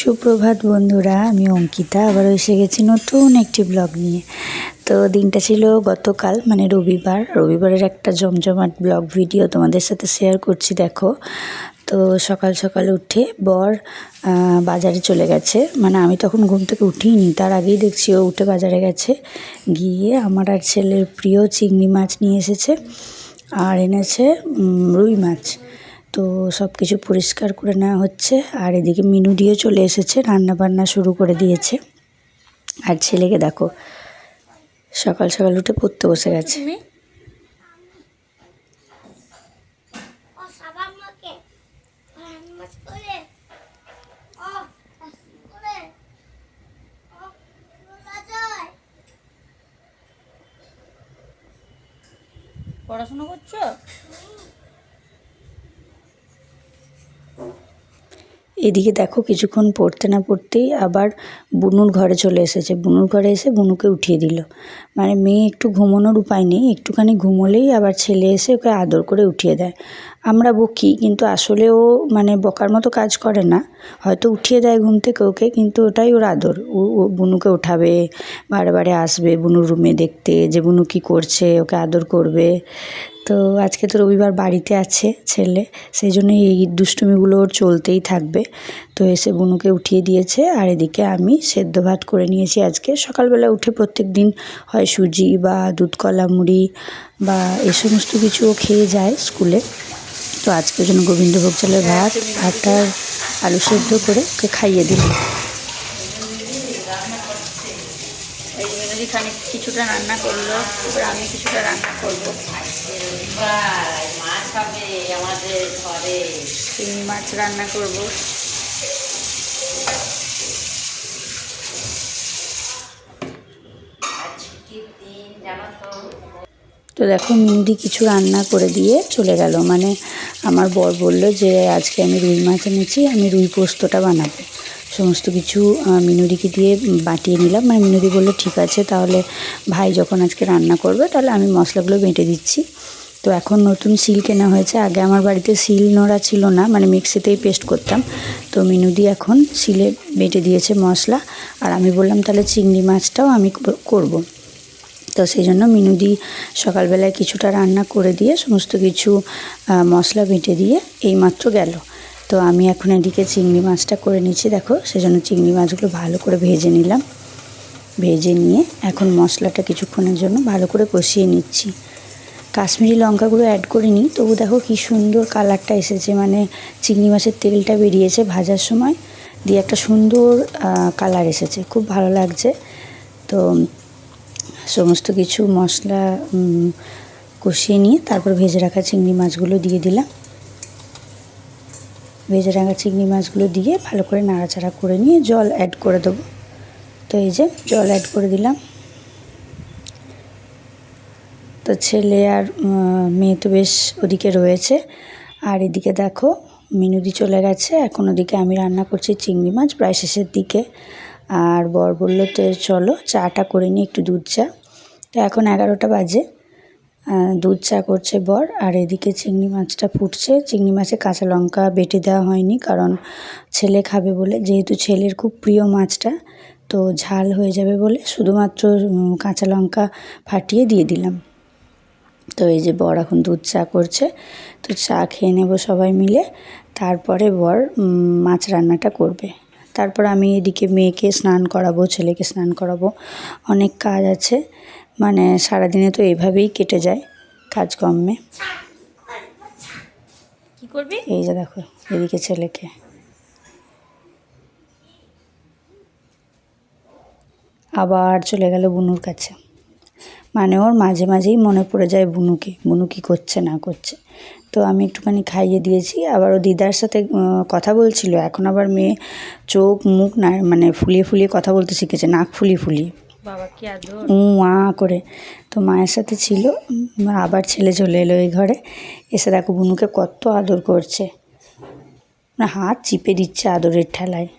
সুপ্রভাত বন্ধুরা, আমি অঙ্কিতা আবার এসে গেছি নতুন একটি ব্লগ নিয়ে। তো দিনটা ছিল গতকাল মানে রবিবারের একটা জমজমাট ব্লগ ভিডিও তোমাদের সাথে শেয়ার করছি। দেখো, তো সকাল সকাল উঠে বর বাজারে চলে গেছে, মানে আমি তখন ঘুম থেকে উঠিনি, তার আগেই দেখছি ও উঠে বাজারে গেছে। গিয়ে আমার আর ছেলের প্রিয় চিংড়ি মাছ নিয়ে এসেছে আর এনেছে রুই মাছ। তো সব কিছু পরিষ্কার করে নেওয়া হচ্ছে, আর এদিকে মিনু দিয়ে চলে এসেছে, রান্না বান্না শুরু করে দিয়েছে। আর ছেলেকে দেখো সকাল সকাল উঠে পড়তে বসে গেছে। পড়াশোনা করছো? এদিকে দেখো কিছুক্ষণ পড়তে না পড়তেই আবার বুনুর ঘরে চলে এসেছে। বুনুর ঘরে এসে বুনুকে উঠিয়ে দিল। মানে মেয়ে একটু ঘুমানোর উপায় নেই, একটুখানি ঘুমোলেই আবার ছেলে এসে ওকে আদর করে উঠিয়ে দেয়। আমরা বকি, কিন্তু আসলে ও মানে বকার মতো কাজ করে না, হয়তো উঠিয়ে দেয় ঘুম থেকে ওকে, কিন্তু ওটাই ওর আদর। ও বুনুকে উঠাবে, বারে বারে আসবে বুনুর রুমে দেখতে যে বুনু কী করছে, ওকে আদর করবে। তো আজকে তো রবিবার, বাড়িতে আছে ছেলে, সেই জন্য এই দুষ্টুমিগুলো ওর চলতেই থাকবে। তো এসে বুনুকে উঠিয়ে দিয়েছে, আর এদিকে আমি সেদ্ধ ভাত করে নিয়েছি। আজকে সকালবেলা উঠে প্রত্যেক দিন হয় সুজি বা দুধ কলা মুড়ি বা এ সমস্ত কিছু ও খেয়ে যায় স্কুলে। তো আজকের জন্য গোবিন্দভোগ চালের ভাত আর আলু সেদ্ধ করে ওকে খাইয়ে দিলাম। কিছুটা রান্না করলো, এবার আমি কিছুটা রান্না করবো। মাছ হবে আমাদের ঘরে, চিংড়ি মাছ রান্না করবো। তো দেখো মিনুদি কিছু রান্না করে দিয়ে চলে গেল। মানে আমার বর বলল যে আজকে আমি রুই মাছ এনেছি, আমি রুই পোস্তটা বানাবো। সমস্ত কিছু মিনুদিকে দিয়ে বাটিয়ে নিলাম। মানে মিনুদি বললো ঠিক আছে, তাহলে ভাই যখন আজকে রান্না করবে তাহলে আমি মশলাগুলো বেটে দিচ্ছি। তো এখন নতুন শিল কেনা হয়েছে, আগে আমার বাড়িতে শিল নোড়া ছিল না, মানে মিক্সিতেই পেস্ট করতাম। তো মিনুদি এখন শিলে বেটে দিয়েছে মশলা, আর আমি বললাম তাহলে চিংড়ি মাছটাও আমি করব। তো সেই জন্য মিনুদি সকালবেলায় কিছুটা রান্না করে দিয়ে সমস্ত কিছু মশলা বেটে দিয়ে এইমাত্র গেল। তো আমি এখন এদিকে চিংড়ি মাছটা করে নিচ্ছি। দেখো, সেজন্য চিংড়ি মাছগুলো ভালো করে ভেজে নিলাম। ভেজে নিয়ে এখন মশলাটা কিছুক্ষণের জন্য ভালো করে কষিয়ে নিচ্ছি। কাশ্মীরি লঙ্কাগুলো অ্যাড করিনি, তবু দেখো কী সুন্দর কালারটা এসেছে, মানে চিংড়ি মাছের তেলটা বেরিয়েছে ভাজার সময়, দিয়ে একটা সুন্দর কালার এসেছে, খুব ভালো লাগছে। তো সমস্ত কিছু মশলা কষিয়ে নিয়ে তারপর ভেজে রাখা চিংড়ি মাছগুলো দিয়ে দিলাম। ভেজে রাখা চিংড়ি মাছগুলো দিয়ে ভালো করে নাড়াচাড়া করে নিয়ে জল অ্যাড করে দেবো। তো এই যে জল অ্যাড করে দিলাম। তো ছেলে আর মেয়ে তো বেশ ওদিকে রয়েছে, আর এদিকে দেখো মিনুদি চলে গেছে। এখন ওদিকে আমি রান্না করছি চিংড়ি মাছ, প্রায় শেষের দিকে। আর বর বললো তো চলো চাটা করে নিই, একটু দুধ চা। তো এখন 11টা বাজে, দুধ চা করছে বর, আর এদিকে চিংড়ি মাছটা ফুটছে। চিংড়ি মাছে কাঁচা লঙ্কা বেটে দেওয়া হয়নি, কারণ ছেলে খাবে বলে, যেহেতু ছেলের খুব প্রিয় মাছটা, তো ঝাল হয়ে যাবে বলে শুধুমাত্র কাঁচা লঙ্কা ফাটিয়ে দিয়ে দিলাম। তো এই যে বর এখন দুধ চা করছে, তো চা খেয়ে নেব সবাই মিলে, তারপরে বর মাছ রান্নাটা করবে। তারপর আমি এদিকে মেয়েকে স্নান করাবো, ছেলেকে স্নান করাবো, অনেক কাজ আছে। মানে সারাদিনে তো এভাবেই কেটে যায় কাজকর্মে। কি করবি? এই যে দেখো এদিকে ছেলেকে আবার চলে গেল বুনুর কাছে। মানে ওর মাঝে মাঝেই মনে পড়ে যায় বুনুকে, বুনু কী করছে না করছে। তো আমি একটুখানি খাইয়ে দিয়েছি। আবার ও দিদার সাথে কথা বলছিল, এখন আবার মেয়ে চোখ মুখ না মানে ফুলিয়ে ফুলিয়ে কথা বলতে শিখেছে, নাক ফুলিয়ে ফুলিয়ে, বাবা কি আদর করে। তো মায়ের সাথে ছিল, আবার ছেলে চলে এলো এই ঘরে, এসে দেখো বুনুকে কত আদর করছে, না হাত চিপে দিচ্ছে আদরের ঠেলায়।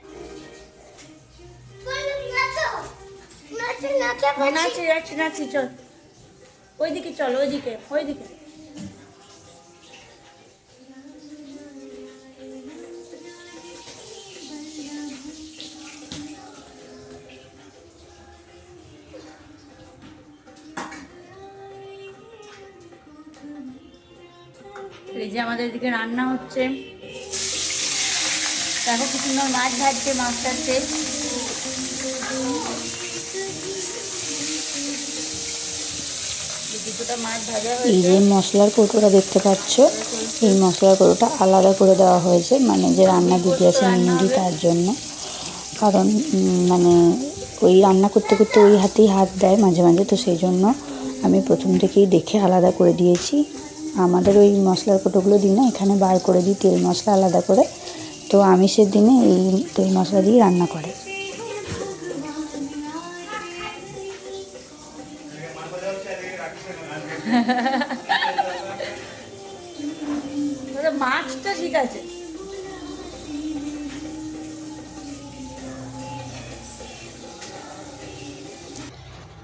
নাচি নাচি নাচি, চল ওইদিকে, চল ওইদিকে ওইদিকে। এই যে আমাদের এদিকে রান্না হচ্ছে, দেখো কি সুন্দর মাছ ভাজছে, মাছটার তেল। দুটোটা মাছ ভাজা এই হয়েছে। যে মশলার কৌটোটা দেখতে পাচ্ছ, এই মশলার কৌটোটা আলাদা করে দেওয়া হয়েছে, মানে যে রান্না দিদি আছে মিনুদি তার জন্য। কারণ মানে ওই রান্না করতে করতে ওই হাতেই হাত দেয় মাঝে মাঝে, তো সেই জন্য আমি প্রথম থেকেই দেখে আলাদা করে দিয়েছি। আমাদের ওই মশলার কৌটোগুলো দিই না, এখানে বার করে দিই তেল মশলা আলাদা করে। তো আমিষের দিনে এই তেল মশলা দিয়ে রান্না করে। মাছটা ঠিক আছে।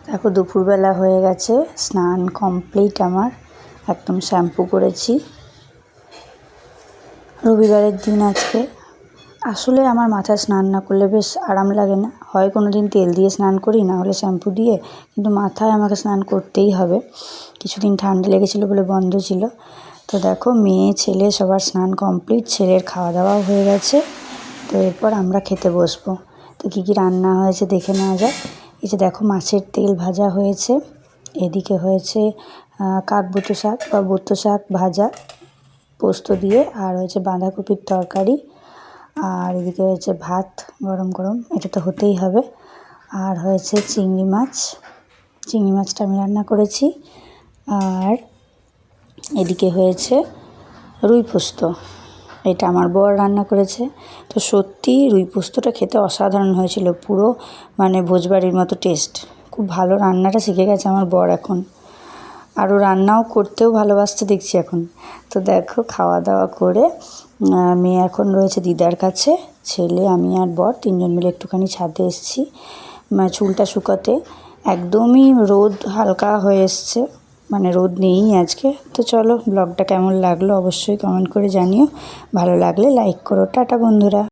দেখো দুপুরবেলা হয়ে গেছে, স্নান কমপ্লিট আমার, একদম শ্যাম্পু করেছি। রবিবারের দিন আজকে। আসলে আমার মাথায় স্নান না করলে বেশ আরাম লাগে না, হয় কোনো দিন তেল দিয়ে স্নান করি, না হলে শ্যাম্পু দিয়ে, কিন্তু মাথায় আমাকে স্নান করতেই হবে। কিছুদিন ঠান্ডা লেগেছিলো বলে বন্ধ ছিল। তো দেখো মেয়ে ছেলে সবার স্নান কমপ্লিট, ছেলের খাওয়া দাওয়াও হয়ে গেছে। তো এরপর আমরা খেতে বসবো। তো কী কী রান্না হয়েছে দেখে নেওয়া যাক। এই যে দেখো মাছের তেল ভাজা হয়েছে, এদিকে হয়েছে কাকবুতো শাক বা বুতো শাক ভাজা পোস্ত দিয়ে, আর হয়েছে বাঁধাকপির তরকারি, আর এদিকে হয়েছে ভাত গরম গরম, এটা তো হতেই হবে। আর হয়েছে চিংড়ি মাছ, চিংড়ি মাছটা আমি রান্না করেছি। আর এদিকে হয়েছে রুই পোস্ত, এটা আমার বর রান্না করেছে। তো সত্যি রুই পোস্তটা খেতে অসাধারণ হয়েছিল, পুরো মানে ভোজবাড়ির মতো টেস্ট। খুব ভালো রান্নাটা শিখে গেছে আমার বর এখন, আরও রান্নাও করতেও ভালোবাসতে দেখছি এখন। তো দেখো খাওয়া দাওয়া করে মেয়ে এখন রয়েছে দিদার কাছে, ছেলে আমি আর বর তিনজন মিলে একটুখানি ছাদে এসেছি চুলটা শুকাতে। একদমই রোদ হালকা হয়ে এসছে, মানে রোদ নেই আজকে। তো চলো ব্লগটা কেমন লাগলো অবশ্যই কমেন্ট করে জানিও, ভালো লাগলে লাইক করো। টাটা বন্ধুরা।